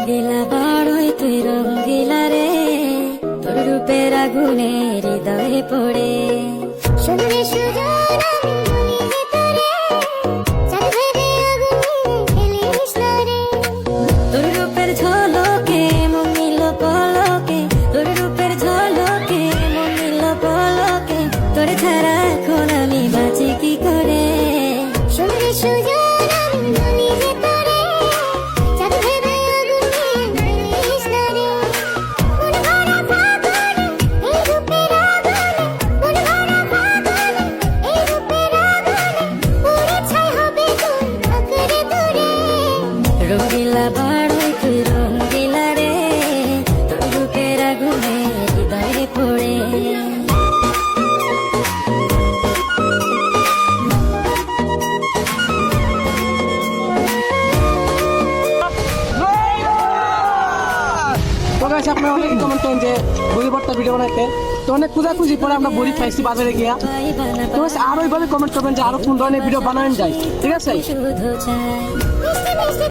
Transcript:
রঙ্গিলা বড়ই তুই রঙ্গিলা রে, তোর রূপের আগুনে হৃদয়ে পড়ে। শুনলে সুজন আমি বলি যে তোরে, চাঁদ ভেবে আগুনে ফেলিস না রে। তোর রূপের ঝলকে মন নিল পলকে, তোর রূপের ঝলকে মন নিল পলকে, তোর ছাড়া এখন আমি বাঁচি কি করে। শুনলে সুজন আমি বলি যে তোরে, চাঁদ ভেবে আগুনে ফেলিস না রে। মন ভরা ফাগুনে এই রূপের আগুনে, মন ভরা ফাগুনে এই রূপের আগুনে, পুড়ে ছাই হবে তোর আঁকড়ে ধরে। রঙ্গিলা বড়ই তুই রঙ্গিলা রে, তোর রূপের আগুনে হৃদয়ে পড়ে। তো গাইস আপনারা অনেক কমেন্ট করেন যে বড়ি ভর্তা ভিডিও বানাইতে, তো অনেক খুঁজাখুঁজি পরে আমরা বড়ি পাইছি বাজারে গিয়া। তো গাইস আরো এইভাবে কমেন্ট করবেন যে আরো কোন ধরনের ভিডিও বানানো যায়, ঠিক আছে। শুধু চাই মিষ্টি মিষ্টি